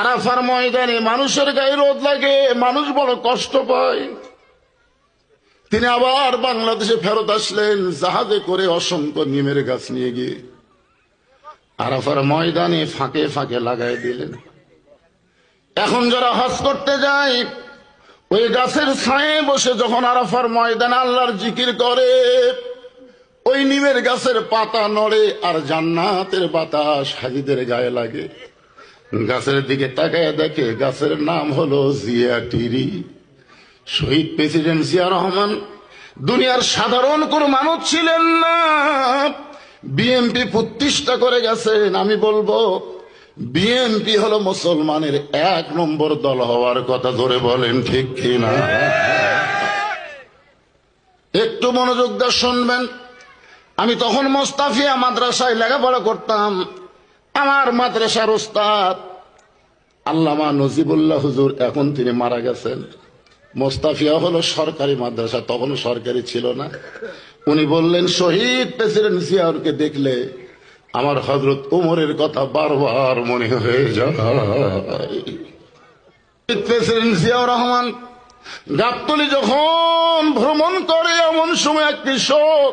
আরাফার ময়দানে মানুষের গায়ে রোদ লাগে, মানুষ বড় কষ্ট পায়। তিনি আবার বাংলাদেশে ফেরত আসলেন জাহাজে করে, অসংখ্য নিমের গাছ নিয়ে গিয়ে আরাফার ময়দানে ফাঁকে ফাঁকে লাগাই দিলেন। এখন যারা হজ করতে যায় ওই গাছের ছায়ে বসে যখন আরাফার ময়দানে আল্লাহর জিকির করে, ওই নিমের গাছের পাতা নড়ে আর জান্নাতের বাতাস হাজিদের গায়ে লাগে। গাছের দিকে তাকায় দেখে গাছের নাম হলো জিয়া টিরি। শহীদ প্রেসিডেন্ট জিয়া রহমান দুনিয়ার সাধারণ কোন মানুষ ছিলেন না, বিএনপি প্রতিষ্ঠা করে গেছেন। আমি বলবো বিএনপি হলো মুসলমানের 1 নম্বর দল হওয়ার কথা, ধরে বলেন ঠিক কিনা? একটু মনোযোগ দিয়ে শুনবেন। আমি তখন মোস্তাফিয়া মাদ্রাসায় লেখাপড়া করতাম। আমার মাদ্রাসার ওস্তাদ আল্লামা নজিবুল্লাহ হুজুর, এখন তিনি মারা গেছেন। মোস্তাফিয়া হলো সরকারি মাদ্রাসা, তখন সরকারি ছিল না। উনি বললেন, শহীদ প্রেসিডেন্ট জিয়াউরকে দেখলে আমার হযরত ওমরের কথা বারবার মনে হয়ে যায়। প্রেসিডেন্ট জিয়াউর রহমান গাবতলী যখন ভ্রমণ করে, এমন সময় এক কৃষক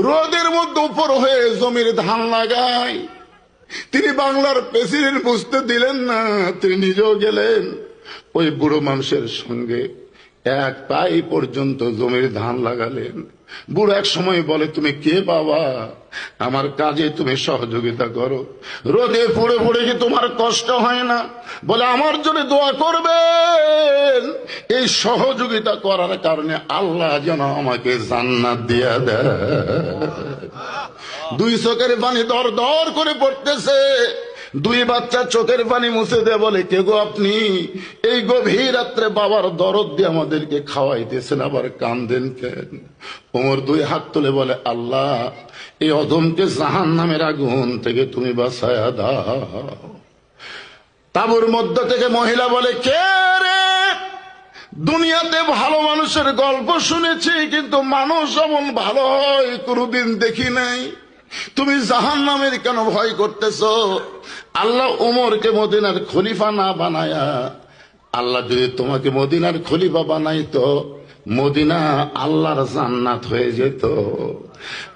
রোদের মধ্যে উপর হয়ে জমির ধান লাগায়। তিনি বাংলার প্রেসিডেন্ট বুঝতে দিলেন না, তিনি নিজেও গেলেন ওই বুড়ো মানুষের সঙ্গে, 1 পাই পর্যন্ত জমির ধান লাগালেন। বুড়ো এক সময় বলে, তুমি কে বাবা, আমার কাজে তুমি সহযোগিতা করো, রোদে পড়ে পড়ে কি তোমার কষ্ট হয় না? বলে, আমার জন্য দোয়া করবেন, এই সহযোগিতা করার কারণে আল্লাহ যেন আমাকে জান্নাত দিয়া দেয়। 2 চোখের পানি দর দর করে পড়তেছে। 2 বাচ্চা চোখের পানি মুছে দেয়, বলে, কে গো আপনি? এই গভীর রাত্রে বাবার দরদ দিয়ে আমাদেরকে খাওয়াইতেছেন, আবার কান্দেন কেন? ওমর 2 হাত তুলে বলে, আল্লাহ, এই অধমকে জাহান্নামের আগুন থেকে তুমি বাঁচায়া দাও। তাঁবুর মধ্য থেকে মহিলা বলে, কে রে? দুনিয়াতে ভালো মানুষের গল্প শুনেছি, কিন্তু মানুষ যেমন ভালো হয় কোনোদিন দেখি নাই। তুমি জাহান্নামের কেন ভয় করতেছ? আল্লাহ ওমরকে মদিনার খলিফা না বানায়া, আল্লাহ যদি তোমাকে মদিনার খলিফা বানাইতো, মদিনা আল্লাহর জান্নাত হয়ে যেত।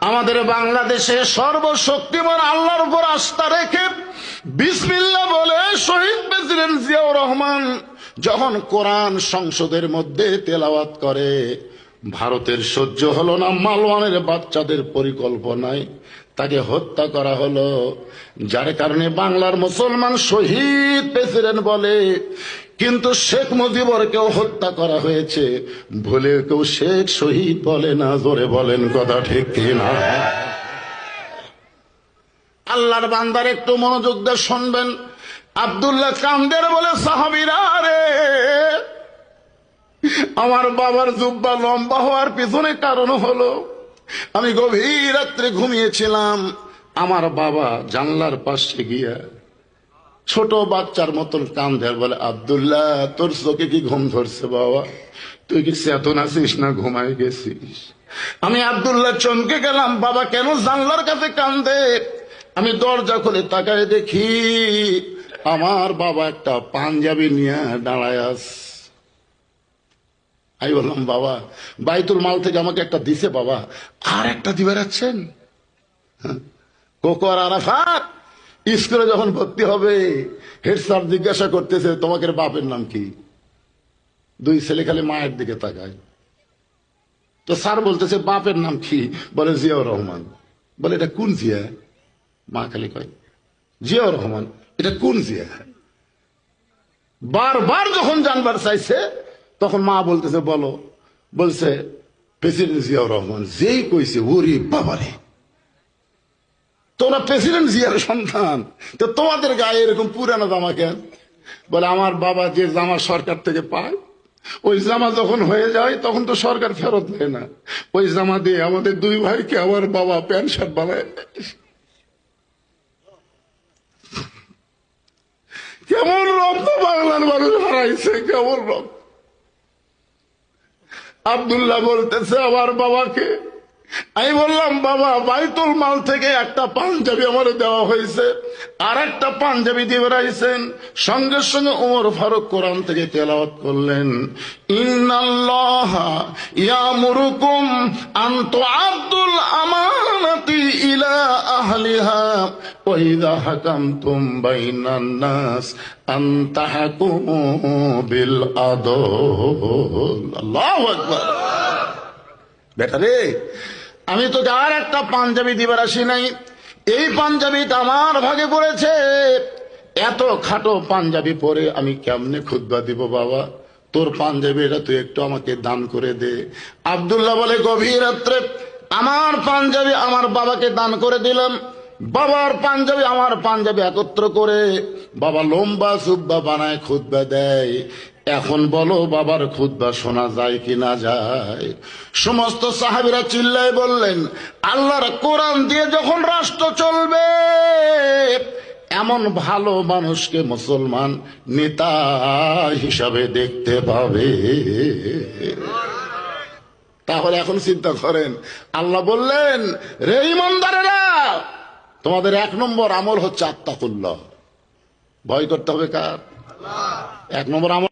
আমাদের বাংলাদেশে সর্বশক্তিমান আল্লাহর উপর আস্থা রেখে বিসমিল্লাহ বলে শহীদ প্রেসিডেন্ট জিয়াউর রহমান যখন কোরআন সংসদের মধ্যে তেলাওয়াত করে, ভারতের সহ্য হলো না, মালওয়ানের বাচ্চাদের পরিকল্পনায় তাকে হত্যা করা হলো। যার কারণে বাংলার মুসলমান শহীদ প্রেসিডেন্ট বলে, কিন্তু শেখ মুজিবরকেও হত্যা করা হয়েছে, ভুলে কেউ শেখ শহীদ বলে না। জোরে বলেন কথা ঠিক কিনা? আল্লাহর বান্দার একটু মনোযোগ দিয়ে শুনবেন। আব্দুল্লাহ কান্দের বলে, সাহাবীরা রে, আমার বাবার জুব্বা লম্বা হওয়ার পিছনে কারণ হলো, আমি গভীর রাত্রে ঘুমিয়েছিলাম, আমার বাবা জানলার পাশে গিয়া ছোট বাচ্চার মতন কান্দে, বলে, আব্দুল্লাহ, তোর চোখে কি ঘুম ধরছে বাবা? তুই কি চেতন আছিস না ঘুমাই গেছিস? আমি আব্দুল্লাহ চমকে গেলাম, বাবা কেন জানলার কাছে কান্দে? আমি দরজা খুলে তাকায় দেখি আমার বাবা একটা পাঞ্জাবি নিয়ে দাঁড়ায় আছে। আমি বললাম, বাবা, বাইতুল মাল থেকে আমাকে একটা দিছে বাবা, আর একটা দিবে রাখছেন? কোকো আর আরাফাত স্কুলে যখন ভর্তি হবে, হেড স্যার জিজ্ঞাসা করতেছে, তোমাকে বাপের নাম কি? 2 ছেলে খালি মায়ের দিকে তাকায়। তো স্যার বলতেছে, বাপের নাম কি? বলে, জিয়াউর রহমান। বলে, এটা কোন জিয়া? মা খালি কয়, জিয়াউর রহমান। এটা কোন জিয়া? বারবার যখন জানবার চাইছে, তখন মা বলতেছে, বলো। বলছে, প্রেসিডেন্ট জিয়াউর রহমান। যেই কইছে, ওরে বাবারে, তোমরা প্রেসিডেন্ট জিয়ার সন্তান, তো তোমাদের গায়ে এরকম পুরানো জামা কেন? বলে, আমার বাবা যে জামা সরকার থেকে পায়, ওই জামা যখন হয়ে যায় তখন তো সরকার ফেরত দেয় না, ওই জামা দিয়ে আমাদের 2 ভাইকে আমার বাবা প্যান্ট শার্ট বানায়। কেমন রক্ত বাংলার মানুষ হারাইছে, কেমন রক্ত। আব্দুল্লাহ বলতেছে, আমার বাবাকে আমি বললাম বাবা বাইতুল মাল থেকে একটা পাঞ্জাবি আমার দেওয়া হয়েছে, আর একটা পাঞ্জাবি দিয়ে বেড়াইছেন। সঙ্গে সঙ্গে ওমর ফারুক কোরআন থেকে তেলাওয়াত করলেন, ইন্নাল্লাহা ইয়ামুরুকুম আন তুআদ্দুল আমানাতি ইলা আহলিহা ওয়া ইযা হাকামতুম বাইনান নাস আন তাহকুমু বিল আদল। আল্লাহু আকবার। বেটা রে, আমি তো আর একটা পাঞ্জাবি দিবার আসি নাই, এই পাঞ্জাবিটা আমার ভাগে পড়েছে। এত খাটো পাঞ্জাবি পরে আমি কেমনে খুতবা দিব বাবা? তোর পাঞ্জাবিটা তুই একটু আমাকে দান করে দে। আব্দুল্লাহ বলে, গভীর রাত্রে আমার পাঞ্জাবি আমার বাবাকে দান করে দিলাম। বাবার পাঞ্জাবি আমার পাঞ্জাবি একত্র করে বাবা লম্বা সুব্বা বানায় খুতবা দেয়। এখন বলো বাবার খুতবা শোনা যায় কি না যায়? সমস্ত সাহাবীরা চিল্লায় বললেন, আল্লাহর কোরআন দিয়ে যখন রাষ্ট্র চলবে, এমন ভালো মানুষকে মুসলমান নেতা হিসাবে দেখতে পাবে। তাহলে এখন চিন্তা করেন, আল্লাহ বললেন, রে ইমানদারেরা, তোমাদের 1 নম্বর আমল হচ্ছে আত্তাকুল্লাহ। ভয় করতে হবে কার? 1 নম্বর আমল